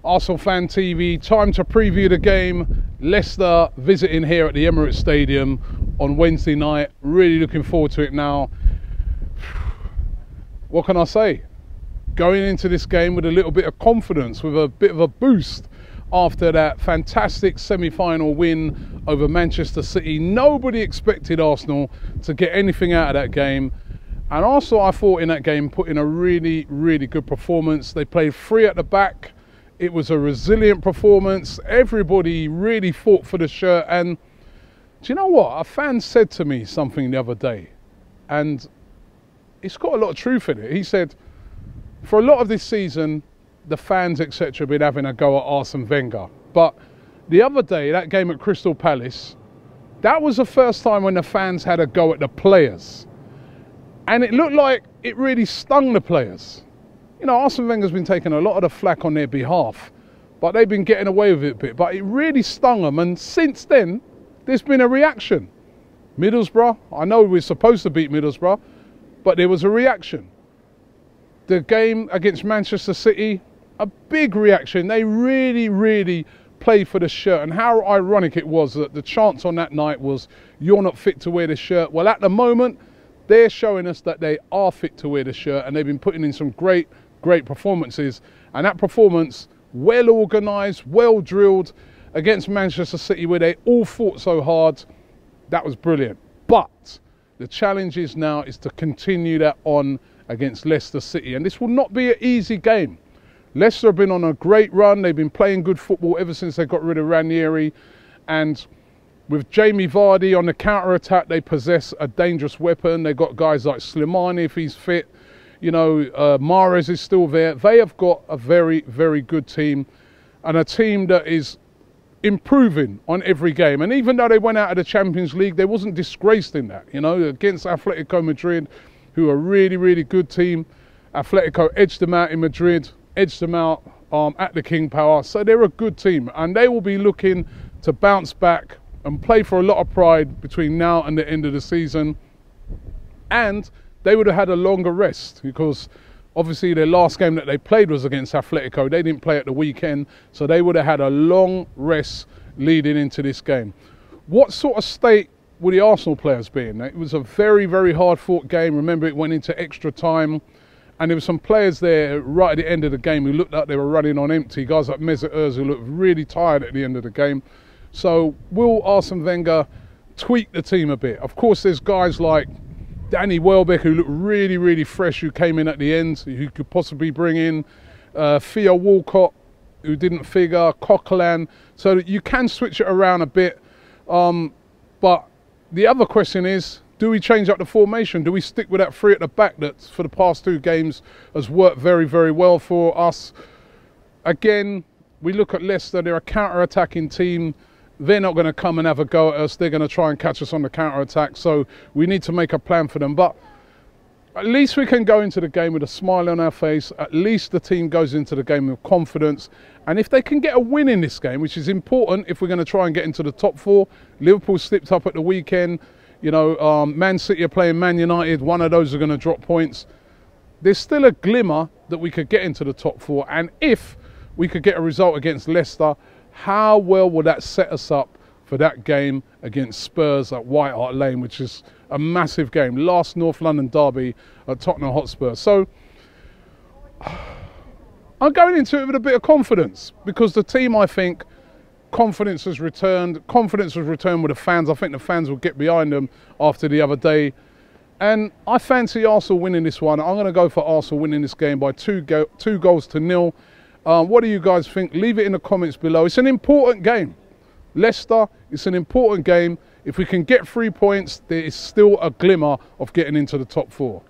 ArsenalFanTV, time to preview the game. Leicester visiting here at the Emirates Stadium on Wednesday night. Really looking forward to it now. What can I say? Going into this game with a little bit of confidence, with a bit of a boost after that fantastic semi-final win over Manchester City. Nobody expected Arsenal to get anything out of that game. And also I thought in that game put in a really, really good performance. They played three at the back. It was a resilient performance. Everybody really fought for the shirt. And do you know what? A fan said to me something the other day, and it's got a lot of truth in it. He said, for a lot of this season, the fans, etc., have been having a go at Arsene Wenger. But the other day, that game at Crystal Palace, that was the first time when the fans had a go at the players. And it looked like it really stung the players. You know, Arsene Wenger's been taking a lot of the flack on their behalf, but they've been getting away with it a bit. But it really stung them, and since then, there's been a reaction. Middlesbrough, I know we're supposed to beat Middlesbrough, but there was a reaction. The game against Manchester City, a big reaction. They really, really played for the shirt, and how ironic it was that the chants on that night was, "You're not fit to wear the shirt." Well, at the moment, they're showing us that they are fit to wear the shirt, and they've been putting in some great performances. And that performance, well organised, well drilled against Manchester City, where they all fought so hard, that was brilliant. But the challenge is now is to continue that on against Leicester City, and this will not be an easy game. Leicester have been on a great run. They've been playing good football ever since they got rid of Ranieri, and with Jamie Vardy on the counter-attack, they possess a dangerous weapon. They've got guys like Slimani if he's fit. You know, Mahrez is still there. They have got a very, very good team, and a team that is improving on every game. And even though they went out of the Champions League, they wasn't disgraced in that. You know, against Atletico Madrid, who are a really, really good team. Atletico edged them out in Madrid, edged them out at the King Power. So they're a good team, and they will be looking to bounce back and play for a lot of pride between now and the end of the season. And they would have had a longer rest, because obviously their last game that they played was against Atletico. They didn't play at the weekend, so they would have had a long rest leading into this game. What sort of state will the Arsenal players be in? It was a very, very hard-fought game. Remember, it went into extra time, and there were some players there right at the end of the game who looked like they were running on empty. Guys like Mesut Ozil looked really tired at the end of the game. So will Arsene Wenger tweak the team a bit? Of course, there's guys like Danny Welbeck, who looked really, really fresh, who came in at the end, who could possibly bring in Theo Walcott, who didn't figure, Coquelin, so that you can switch it around a bit. But the other question is, do we change up the formation? Do we stick with that three at the back that for the past two games has worked very, very well for us? Again, we look at Leicester, they're a counter-attacking team. They're not going to come and have a go at us. They're going to try and catch us on the counter-attack. So we need to make a plan for them. But at least we can go into the game with a smile on our face. At least the team goes into the game with confidence. And if they can get a win in this game, which is important if we're going to try and get into the top four. Liverpool slipped up at the weekend. You know, Man City are playing Man United. One of those are going to drop points. There's still a glimmer that we could get into the top four. And if we could get a result against Leicester, how well will that set us up for that game against Spurs at White Hart Lane, which is a massive game. Last North London derby at Tottenham Hotspur. So I'm going into it with a bit of confidence, because the team, I think, confidence has returned. Confidence has returned with the fans. I think the fans will get behind them after the other day. And I fancy Arsenal winning this one. I'm going to go for Arsenal winning this game by 2-0. What do you guys think? Leave it in the comments below. It's an important game. Leicester, it's an important game. If we can get 3 points, there is still a glimmer of getting into the top four.